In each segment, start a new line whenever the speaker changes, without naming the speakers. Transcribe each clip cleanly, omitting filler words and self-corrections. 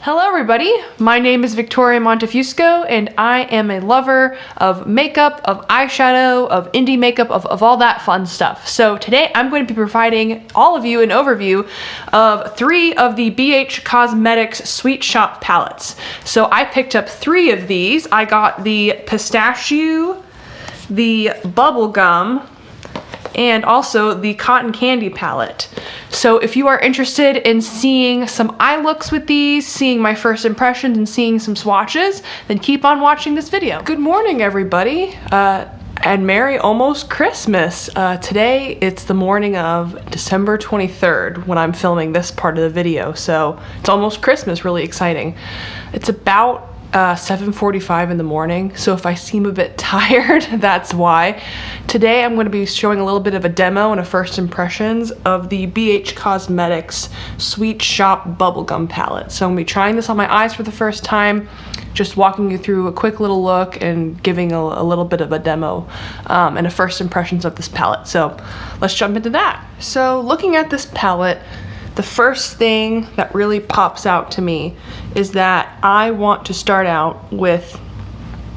Hello everybody, my name is Victoria Montefusco and I am a lover of makeup, of eyeshadow, of indie makeup, of all that fun stuff. So today I'm going to be providing all of you an overview of 3 of the BH Cosmetics Sweet Shoppe palettes. So I picked up 3 of these. I got the Pistachio, the Bubblegum, and also the Cotton Candy palette. So if you are interested in seeing some eye looks with these, seeing my first impressions, and seeing some swatches, then keep on watching this video. Good morning, everybody, and Merry almost Christmas. Today, it's the morning of December 23rd when I'm filming this part of the video, so it's almost Christmas, really exciting. It's about 7:45 in the morning, so if I seem a bit tired, that's why. Today I'm going to be showing a little bit of a demo and a first impressions of the BH Cosmetics Sweet Shoppe Bubblegum palette. So I'm going to be trying this on my eyes for the first time, just walking you through a quick little look and giving a little bit of a demo and a first impressions of this palette. So let's jump into that. So looking at this palette, the first thing that really pops out to me is that I want to start out with,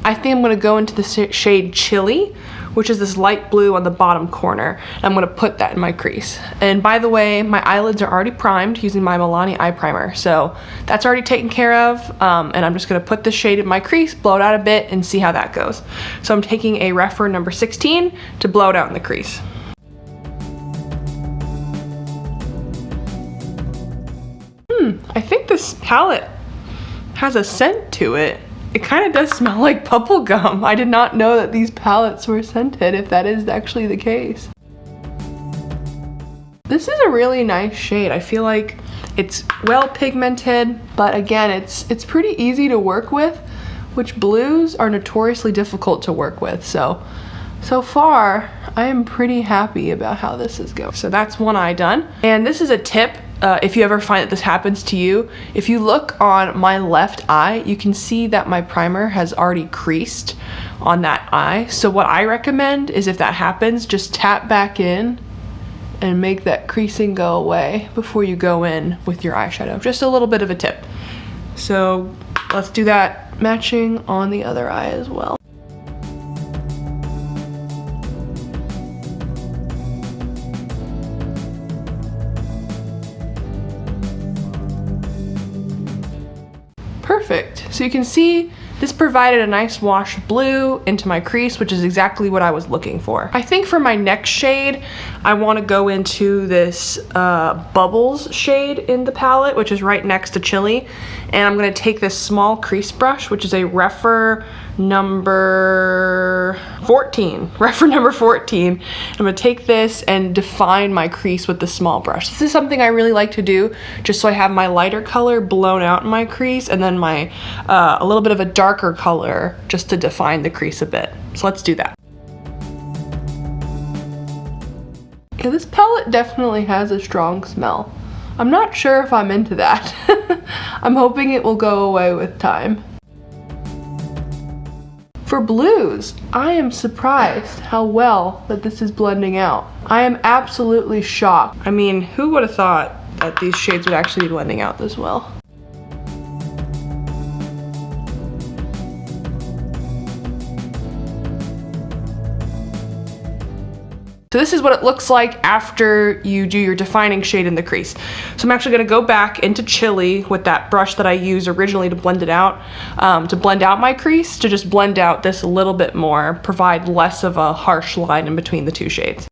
I think I'm going to go into the shade Chili, which is this light blue on the bottom corner. I'm going to put that in my crease. And by the way, my eyelids are already primed using my Milani eye primer, so that's already taken care of. And I'm just going to put this shade in my crease, blow it out a bit, and see how that goes. So I'm taking a Refer number 16 to blow it out in the crease. I think this palette has a scent to it. It kind of does smell like bubble gum. I did not know that these palettes were scented, if that is actually the case. This is a really nice shade. I feel like it's well pigmented, but again, it's pretty easy to work with, which blues are notoriously difficult to work with. So far, I am pretty happy about how this is going. So that's one eye done. And this is a tip. If you ever find that this happens to you, if you look on my left eye, you can see that my primer has already creased on that eye. So what I recommend is if that happens, just tap back in and make that creasing go away before you go in with your eyeshadow. Just a little bit of a tip. So let's do that matching on the other eye as well. Perfect. So you can see this provided a nice wash of blue into my crease, which is exactly what I was looking for. I think for my next shade, I want to go into this Bubbles shade in the palette, which is right next to Chili. And I'm going to take this small crease brush, which is a Refer number 14. Refer number 14. I'm going to take this and define my crease with the small brush. This is something I really like to do, just so I have my lighter color blown out in my crease, and then my a little bit of a darker color just to define the crease a bit. So let's do that. Yeah, this palette definitely has a strong smell. I'm not sure if I'm into that. I'm hoping it will go away with time. For blues, I am surprised how well that this is blending out. I am absolutely shocked. I mean, who would have thought that these shades would actually be blending out this well? So this is what it looks like after you do your defining shade in the crease. So I'm actually gonna go back into Chili with that brush that I used originally to blend it out, to blend out my crease, to just blend out this a little bit more, provide less of a harsh line in between the two shades.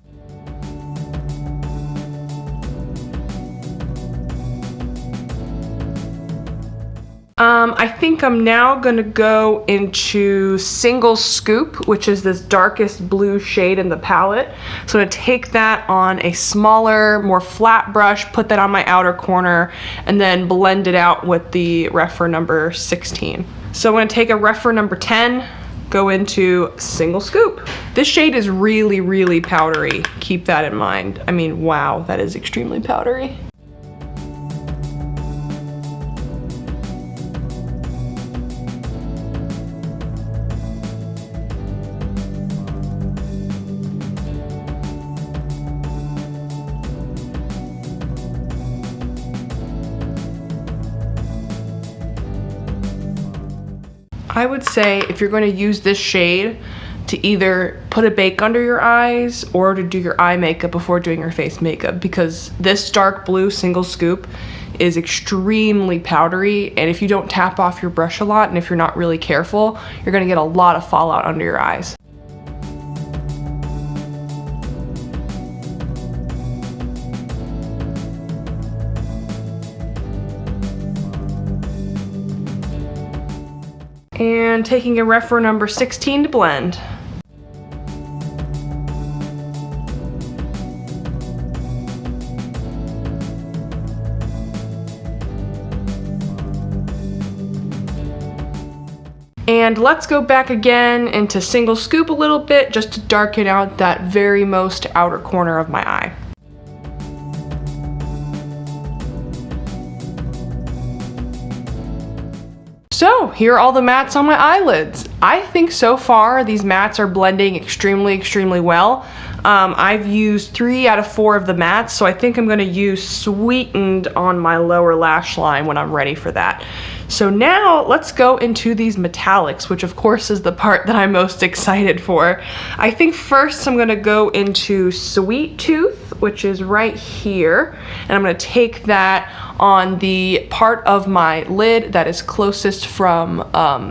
I think I'm now gonna go into Single Scoop, which is this darkest blue shade in the palette. So I'm gonna take that on a smaller, more flat brush, put that on my outer corner, and then blend it out with the Refer number 16. So I'm gonna take a Refer number 10, go into Single Scoop. This shade is really, really powdery. Keep that in mind. I mean, wow, that is extremely powdery. I would say if you're going to use this shade to either put a bake under your eyes or to do your eye makeup before doing your face makeup, because this dark blue single scoop is extremely powdery, and if you don't tap off your brush a lot and if you're not really careful, you're going to get a lot of fallout under your eyes. And taking a reference number 16 to blend. And let's go back again into single scoop a little bit just to darken out that very most outer corner of my eye. So here are all the mattes on my eyelids. I think so far these mattes are blending extremely well. I've used 3 out of 4 of the mattes, so I think I'm going to use Sweetened on my lower lash line when I'm ready for that. So now let's go into these metallics, which of course is the part that I'm most excited for. I think first I'm going to go into Sweet Tooth, which is right here, and I'm going to take that on the part of my lid that is closest from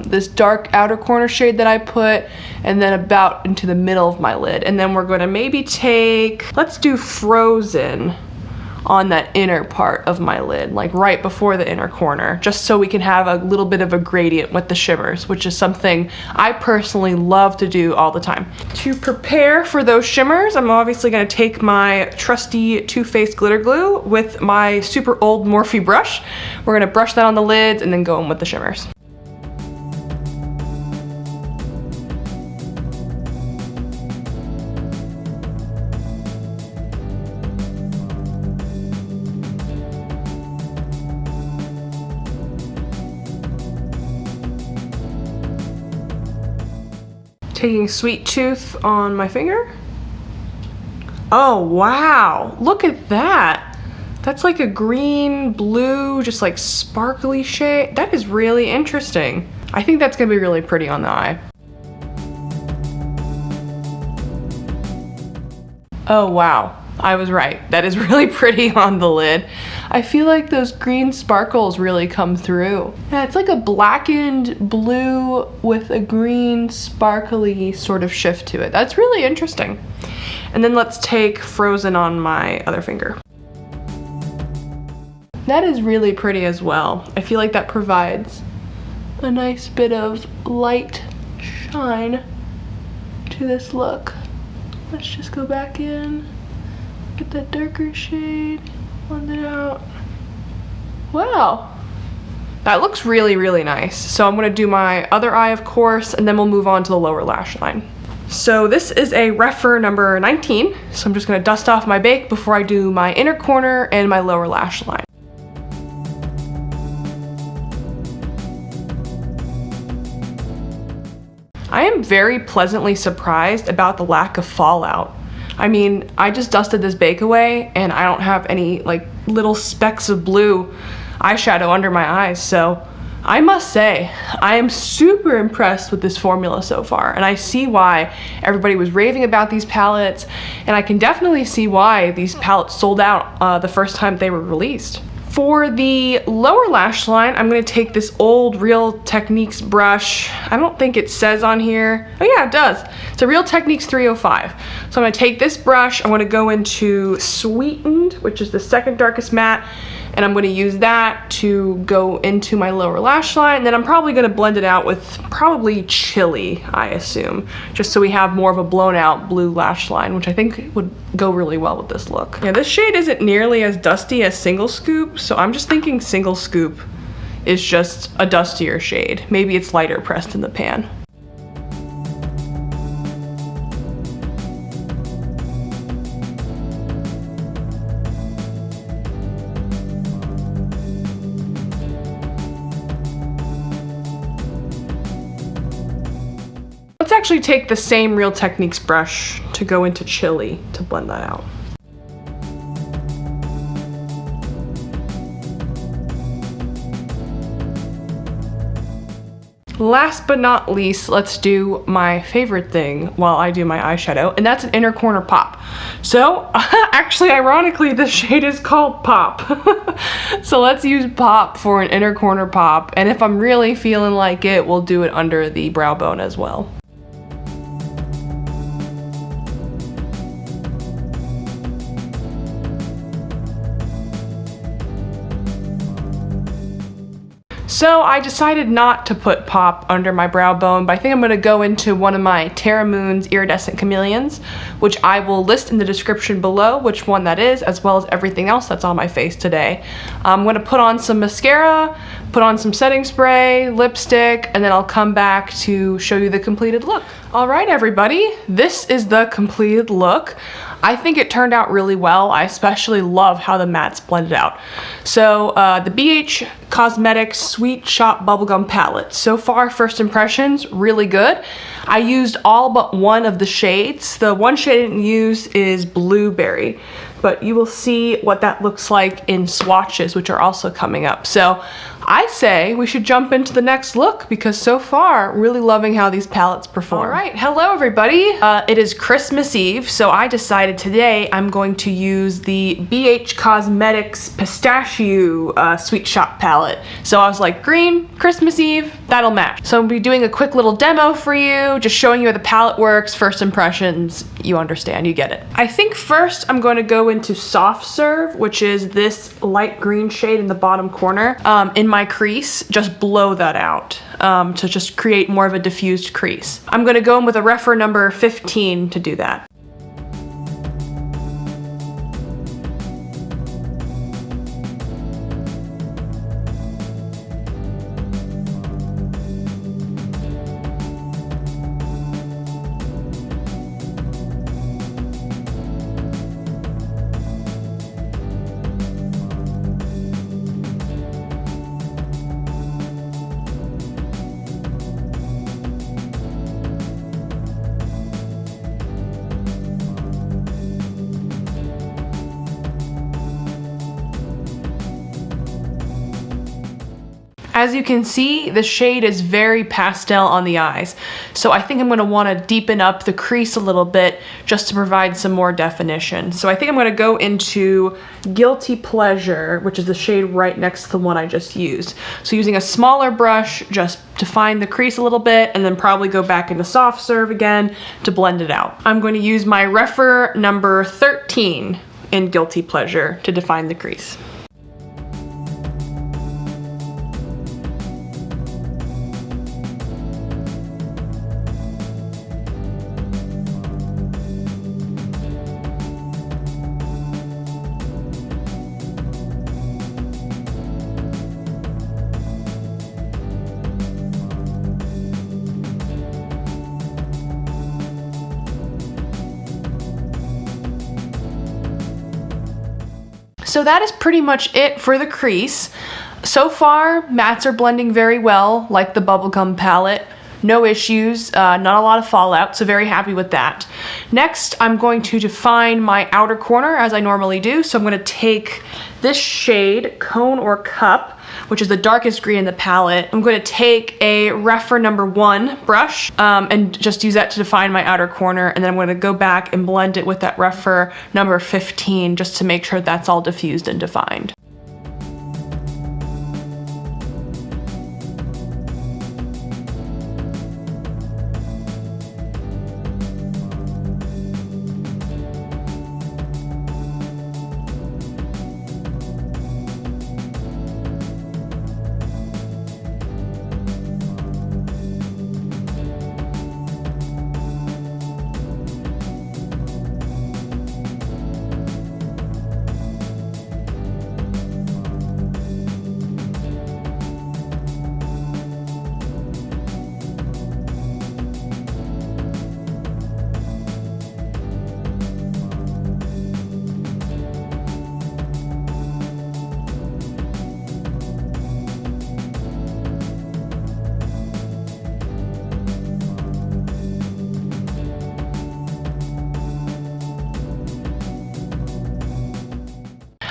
this dark outer corner shade that I put, and then about into the middle of my lid. And then we're going to maybe take, let's do Frozen on that inner part of my lid, like right before the inner corner, just so we can have a little bit of a gradient with the shimmers, which is something I personally love to do all the time. To prepare for those shimmers, I'm obviously going to take my trusty Too Faced glitter glue with my super old Morphe brush. We're going to brush that on the lids and then go in with the shimmers. Taking Sweet Tooth on my finger. Oh wow, look at that. That's like a green, blue, just like sparkly shade. That is really interesting. I think that's gonna be really pretty on the eye. Oh wow, I was right. That is really pretty on the lid. I feel like those green sparkles really come through. Yeah, it's like a blackened blue with a green sparkly sort of shift to it. That's really interesting. And then let's take Frozen on my other finger. That is really pretty as well. I feel like that provides a nice bit of light shine to this look. Let's just go back in, get that darker shade, blend it out. Wow, that looks really nice. So I'm gonna do my other eye, of course, and then we'll move on to the lower lash line. So this is a refer number 19. So I'm just gonna dust off my bake before I do my inner corner and my lower lash line. I am very pleasantly surprised about the lack of fallout. I mean, I just dusted this bake away and I don't have any like little specks of blue eyeshadow under my eyes. So I must say, I am super impressed with this formula so far, and I see why everybody was raving about these palettes, and I can definitely see why these palettes sold out the first time they were released. For the lower lash line, I'm going to take this old Real Techniques brush. I don't think it says on here. Oh yeah, it does. It's a Real Techniques 305. So I'm going to take this brush. I'm going to go into Sweetened, which is the second darkest matte, and I'm going to use that to go into my lower lash line. And then I'm probably going to blend it out with probably Chili, I assume, just so we have more of a blown out blue lash line, which I think would go really well with this look. Yeah, this shade isn't nearly as dusty as Single Scoop, so I'm just thinking Single Scoop is just a dustier shade. Maybe it's lighter pressed in the pan. Let's actually take the same Real Techniques brush to go into Chili to blend that out. Last but not least, let's do my favorite thing while I do my eyeshadow, and that's an inner corner pop. So, actually, ironically, this shade is called Pop. So let's use Pop for an inner corner pop, and if I'm really feeling like it, we'll do it under the brow bone as well. So I decided not to put Pop under my brow bone, but I think I'm going to go into one of my Terra Moon's Iridescent Chameleons, which I will list in the description below which one that is, as well as everything else that's on my face today. I'm going to put on some mascara, put on some setting spray, lipstick, and then I'll come back to show you the completed look. Alright everybody, this is the completed look. I think it turned out really well. I especially love how the mattes blended out. So the BH Cosmetics Sweet Shoppe Bubblegum Palette. So far, first impressions, really good. I used all but one of the shades. The one shade I didn't use is Blueberry, but you will see what that looks like in swatches, which are also coming up. So I say we should jump into the next look because so far, really loving how these palettes perform. All right, hello everybody. It is Christmas Eve, so I decided today I'm going to use the BH Cosmetics Pistachio Sweet Shoppe palette. So I was like, green, Christmas Eve, that'll match. So I'll be doing a quick little demo for you, just showing you how the palette works, first impressions, you understand, you get it. I think first I'm going to go into Soft Serve, which is this light green shade in the bottom corner. In my crease, just blow that out to just create more of a diffused crease. I'm going to go in with a refer number 15 to do that. As you can see, the shade is very pastel on the eyes. So I think I'm going to want to deepen up the crease a little bit just to provide some more definition. So I think I'm going to go into Guilty Pleasure, which is the shade right next to the one I just used. So using a smaller brush, just define the crease a little bit, and then probably go back into Soft Serve again to blend it out. I'm going to use my refer number 13 in Guilty Pleasure to define the crease. So that is pretty much it for the crease. So far, mattes are blending very well, like the Bubblegum palette. No issues, not a lot of fallout, so very happy with that. Next, I'm going to define my outer corner as I normally do. So I'm going to take this shade, Cone or Cup, which is the darkest green in the palette. I'm going to take a refer number 1 brush and just use that to define my outer corner, and then I'm going to go back and blend it with that refer number 15 just to make sure that's all diffused and defined.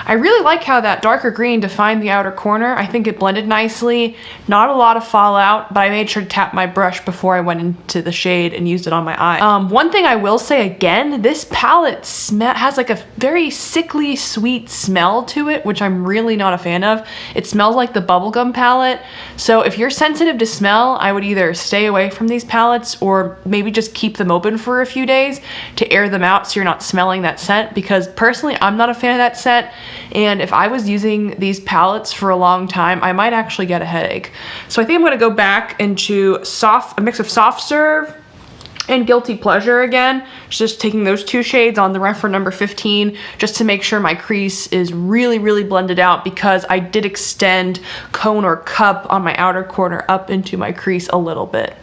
I really like how that darker green defined the outer corner. I think it blended nicely. Not a lot of fallout, but I made sure to tap my brush before I went into the shade and used it on my eye. One thing I will say again, this palette has like a very sickly sweet smell to it, which I'm really not a fan of. It smells like the bubblegum palette. So if you're sensitive to smell, I would either stay away from these palettes or maybe just keep them open for a few days to air them out so you're not smelling that scent, because personally I'm not a fan of that scent, and if I was using these palettes for a long time I might actually get a headache. So I think I'm going to go back into a mix of Soft Serve and Guilty Pleasure again, just taking those two shades on the Refer number 15 just to make sure my crease is really blended out, because I did extend cone or cup on my outer corner up into my crease a little bit.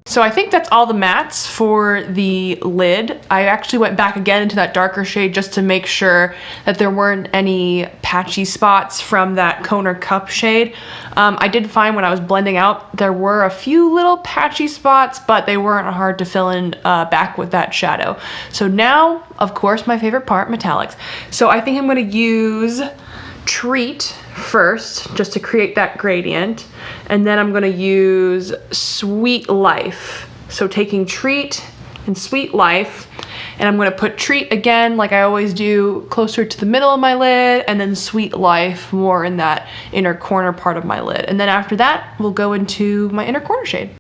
So I think that's all the mattes for the lid. I actually went back again into that darker shade just to make sure that there weren't any patchy spots from that cone or cup shade. I did find when I was blending out, there were a few little patchy spots, but they weren't hard to fill in back with that shadow. So now, of course, my favorite part, metallics. So I think I'm gonna use Treat first, just to create that gradient, and then I'm gonna use Sweet Life. So taking Treat and Sweet Life, and I'm gonna put Treat again, like I always do, closer to the middle of my lid, and then Sweet Life more in that inner corner part of my lid. And then after that, we'll go into my inner corner shade.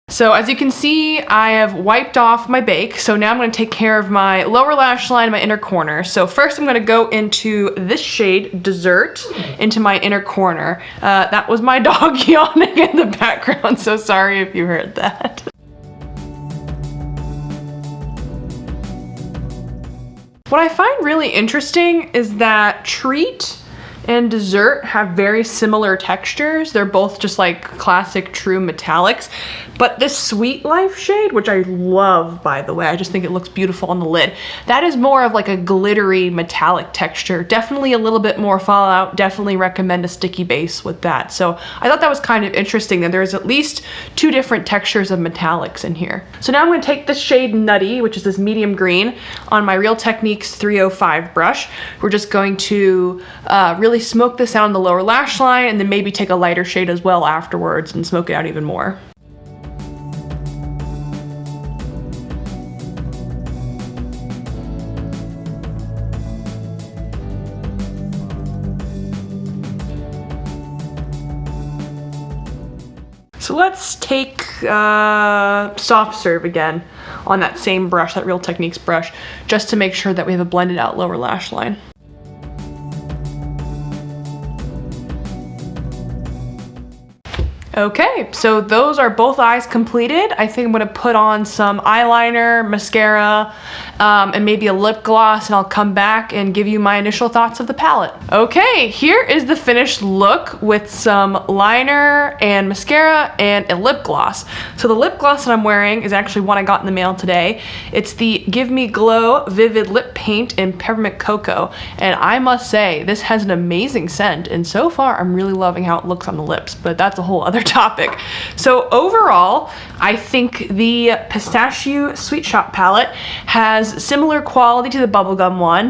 So as you can see, I have wiped off my bake. So now I'm gonna take care of my lower lash line, my inner corner. So first I'm gonna go into this shade, Dessert, into my inner corner. That was my dog yawning in the background, so sorry if you heard that. What I find really interesting is that Treat and Dessert have very similar textures. They're both just like classic true metallics. But this Sweet Life shade, which I love, by the way, I just think it looks beautiful on the lid, that is more of like a glittery metallic texture. Definitely a little bit more fallout. Definitely recommend a sticky base with that. So I thought that was kind of interesting that there's at least two different textures of metallics in here. So now I'm going to take this shade Nutty, which is this medium green, on my Real Techniques 305 brush. We're just going to really smoke this out on the lower lash line, and then maybe take a lighter shade as well afterwards and smoke it out even more. So let's take Soft Serve again on that same brush, that Real Techniques brush, just to make sure that we have a blended out lower lash line. Okay, so those are both eyes completed. I think I'm gonna put on some eyeliner, mascara, and maybe a lip gloss, and I'll come back and give you my initial thoughts of the palette. Okay, here is the finished look with some liner and mascara and a lip gloss. So the lip gloss that I'm wearing is actually one I got in the mail today. It's the Give Me Glow Vivid Lip Paint in Peppermint Cocoa, and I must say, this has an amazing scent, and so far I'm really loving how it looks on the lips, but that's a whole other topic. So overall, I think the Pistachio Sweet Shoppe palette has similar quality to the bubblegum one.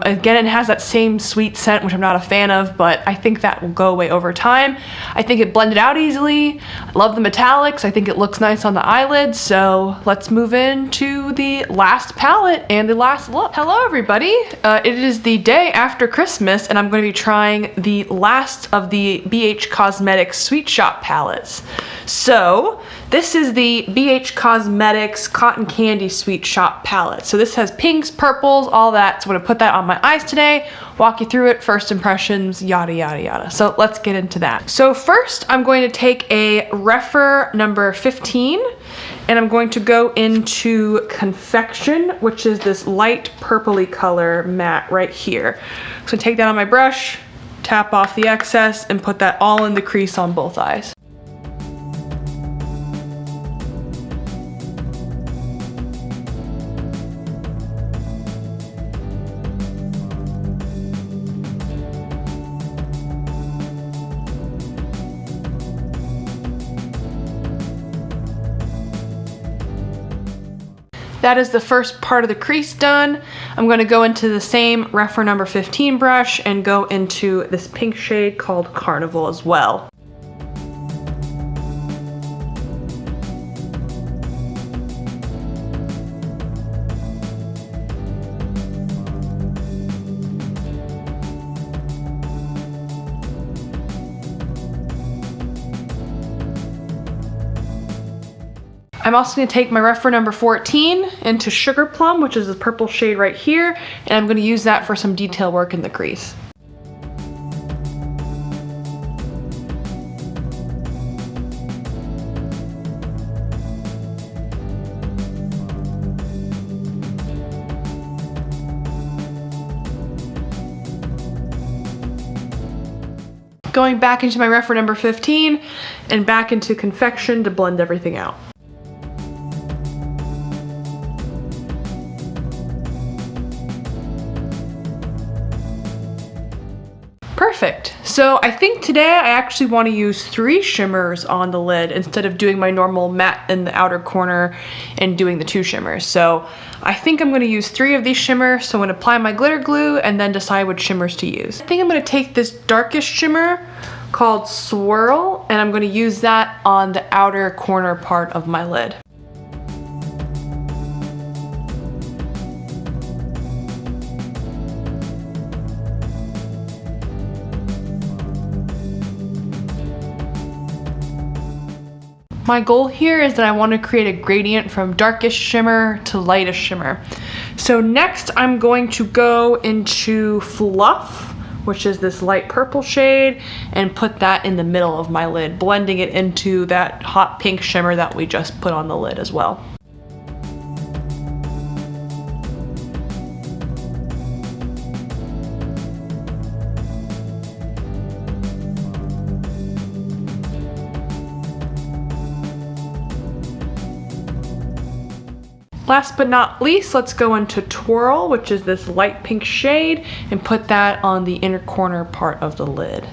Again, it has that same sweet scent, which I'm not a fan of, but I think that will go away over time. I think it blended out easily. I love the metallics. I think it looks nice on the eyelids. So let's move into the last palette and the last look. Hello, everybody. It is the day after Christmas, and I'm going to be trying the last of the BH Cosmetics Sweet Shoppe palette. palettes. So this is the BH Cosmetics Cotton Candy Sweet Shoppe palette. So this has pinks, purples, all that. So I'm gonna put that on my eyes today, walk you through it, first impressions, yada, yada, yada. So let's get into that. So first I'm going to take a Refer number 15 and I'm going to go into Confection, which is this light purpley color matte right here. So take that on my brush, tap off the excess, and put that all in the crease on both eyes. That is the first part of the crease done. I'm going to go into the same Refer number 15 brush and go into this pink shade called Carnival as well. I'm also going to take my Refer number 14 into Sugar Plum, which is the purple shade right here, and I'm going to use that for some detail work in the crease. Going back into my Refer number 15 and back into Confection to blend everything out. Perfect. So I think today I actually want to use 3 shimmers on the lid instead of doing my normal matte in the outer corner and doing the 2 shimmers. So I think I'm going to use 3 of these shimmers. So I'm going to apply my glitter glue and then decide which shimmers to use. I think I'm going to take this darkest shimmer called Swirl and I'm going to use that on the outer corner part of my lid. My goal here is that I want to create a gradient from darkest shimmer to lightest shimmer. So next I'm going to go into Fluff, which is this light purple shade, and put that in the middle of my lid, blending it into that hot pink shimmer that we just put on the lid as well. Last but not least, let's go into Twirl, which is this light pink shade, and put that on the inner corner part of the lid.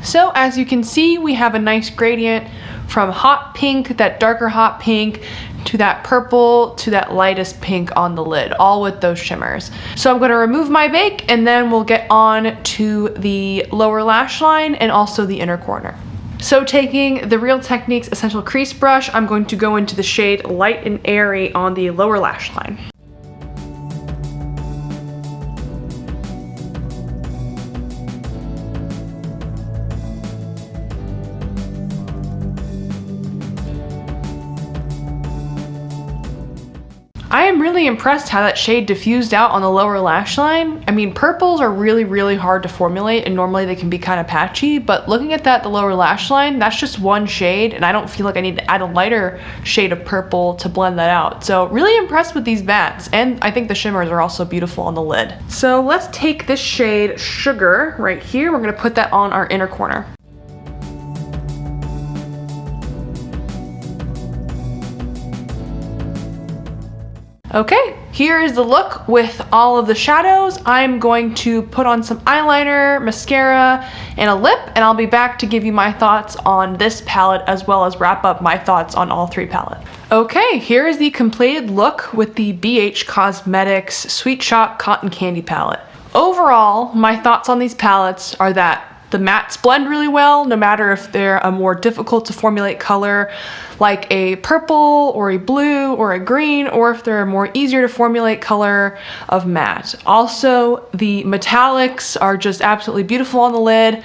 So as you can see, we have a nice gradient from hot pink, that darker hot pink, to that purple, to that lightest pink on the lid, all with those shimmers. So I'm gonna remove my bake and then we'll get on to the lower lash line and also the inner corner. So taking the Real Techniques Essential Crease Brush, I'm going to go into the shade Light and Airy on the lower lash line. I am really impressed how that shade diffused out on the lower lash line. I mean, purples are really, really hard to formulate and normally they can be kind of patchy, but looking at that, the lower lash line, that's just one shade and I don't feel like I need to add a lighter shade of purple to blend that out. So really impressed with these mattes, and I think the shimmers are also beautiful on the lid. So let's take this shade Sugar right here. We're gonna put that on our inner corner. Okay, here is the look with all of the shadows. I'm going to put on some eyeliner, mascara, and a lip, and I'll be back to give you my thoughts on this palette as well as wrap up my thoughts on all 3 palettes. Okay, here is the completed look with the BH Cosmetics Sweet Shoppe Cotton Candy palette. Overall, my thoughts on these palettes are that The mattes blend really well, no matter if they're a more difficult to formulate color like a purple or a blue or a green, or if they're a more easier to formulate color of matte. Also, the metallics are just absolutely beautiful on the lid.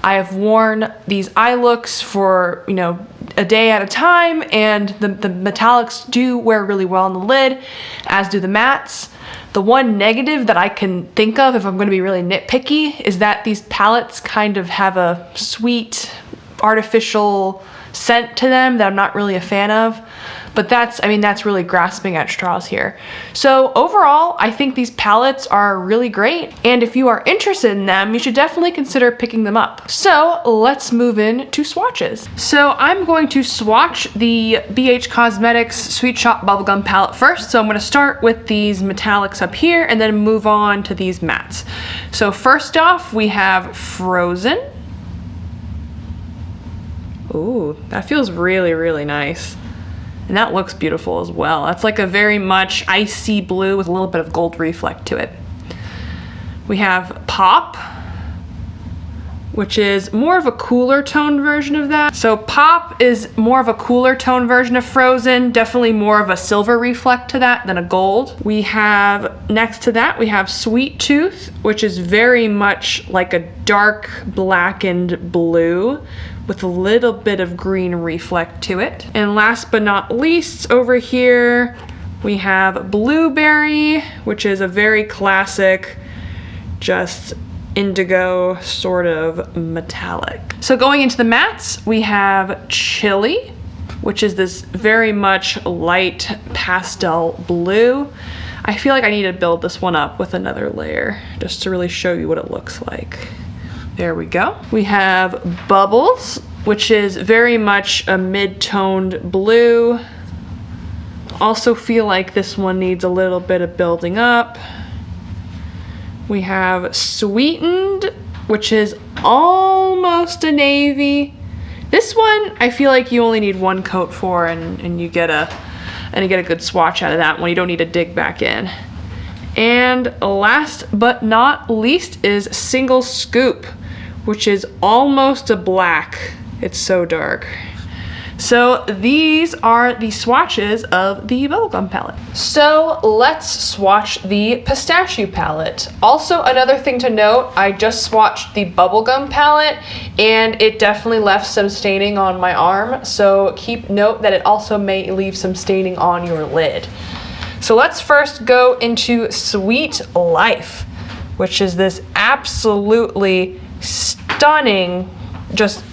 I have worn these eye looks for, you know, a day at a time, and the metallics do wear really well on the lid, as do the mattes. The one negative that I can think of, if I'm going to be really nitpicky, is that these palettes kind of have a sweet, artificial scent to them that I'm not really a fan of. But that's really grasping at straws here. So overall, I think these palettes are really great. And if you are interested in them, you should definitely consider picking them up. So let's move in to swatches. So I'm going to swatch the BH Cosmetics Sweet Shoppe Bubblegum palette first. So I'm gonna start with these metallics up here and then move on to these mattes. So first off, we have Frozen. Ooh, that feels really, really nice. And that looks beautiful as well. That's like a very much icy blue with a little bit of gold reflect to it. We have Pop, which is more of a cooler toned version of that. So Pop is more of a cooler toned version of Frozen, definitely more of a silver reflect to that than a gold. We have, next to that, we have Sweet Tooth, which is very much like a dark blackened blue with a little bit of green reflect to it. And last but not least, over here, we have Blueberry, which is a very classic, just indigo sort of metallic. So going into the mattes, we have Chili, which is this very much light pastel blue. I feel like I need to build this one up with another layer just to really show you what it looks like. There we go. We have Bubbles, which is very much a mid-toned blue. Also feel like this one needs a little bit of building up. We have Sweetened, which is almost a navy. This one, I feel like you only need one coat for, and you get a good swatch out of that one. You don't need to dig back in. And last but not least is Single Scoop, which is almost a black. It's so dark. So these are the swatches of the bubblegum palette. So let's swatch the Pistachio palette. Also, another thing to note, I just swatched the bubblegum palette and it definitely left some staining on my arm. So keep note that it also may leave some staining on your lid. So let's first go into Sweet Life, which is this absolutely stunning, just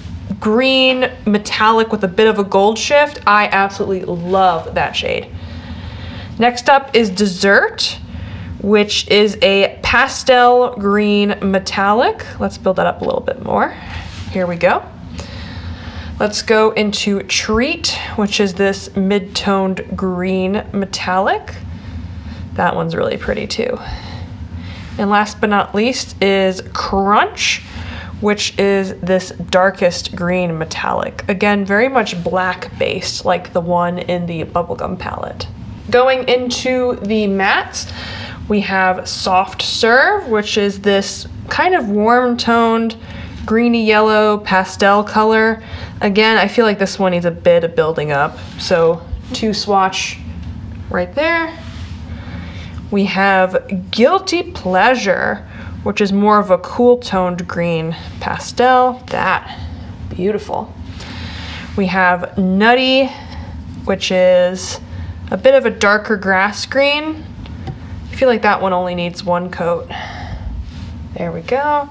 green metallic with a bit of a gold shift. I absolutely love that shade. Next up is Dessert, which is a pastel green metallic. Let's build that up a little bit more. Here we go. Let's go into Treat, which is this mid-toned green metallic. That one's really pretty too. And last but not least is Crunch, which is this darkest green metallic. Again, very much black based, like the one in the bubblegum palette. Going into the mattes, we have Soft Serve, which is this kind of warm toned greeny yellow pastel color. Again, I feel like this one needs a bit of building up. So 2 swatch right there. We have Guilty Pleasure, which is more of a cool toned green pastel. That, beautiful. We have Nutty, which is a bit of a darker grass green. I feel like that one only needs 1 coat. There we go.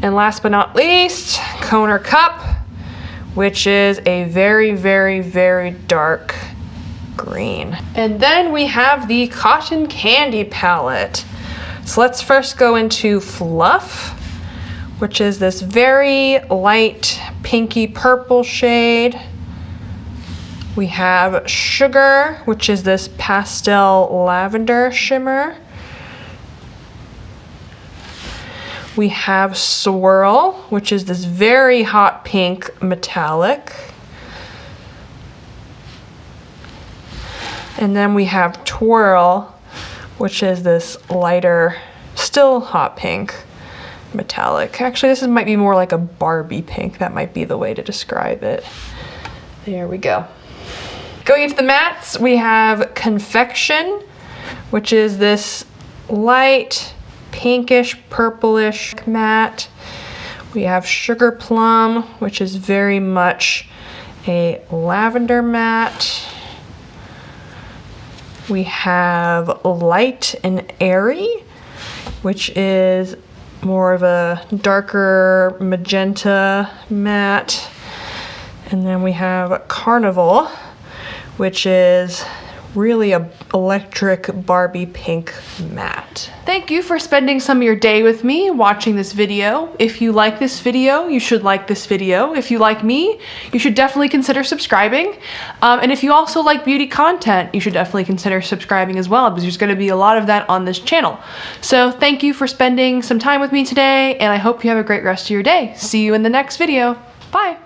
And last but not least, Conor Cup, which is a very, very, very dark green. And then we have the Cotton Candy palette. So let's first go into Fluff, which is this very light pinky purple shade. We have Sugar, which is this pastel lavender shimmer. We have Swirl, which is this very hot pink metallic. And then we have Twirl, which is this lighter, still hot pink metallic. Actually, this might be more like a Barbie pink. That might be the way to describe it. There we go. Going into the mattes, we have Confection, which is this light pinkish purplish matte. We have Sugar Plum, which is very much a lavender matte. We have Light and Airy, which is more of a darker magenta matte. And then we have Carnival, which is really a electric Barbie pink matte. Thank you for spending some of your day with me watching this video. If you like this video, you should like this video. If you like me, you should definitely consider subscribing. And if you also like beauty content, you should definitely consider subscribing as well, because there's going to be a lot of that on this channel. So thank you for spending some time with me today, and I hope you have a great rest of your day. See you in the next video. Bye.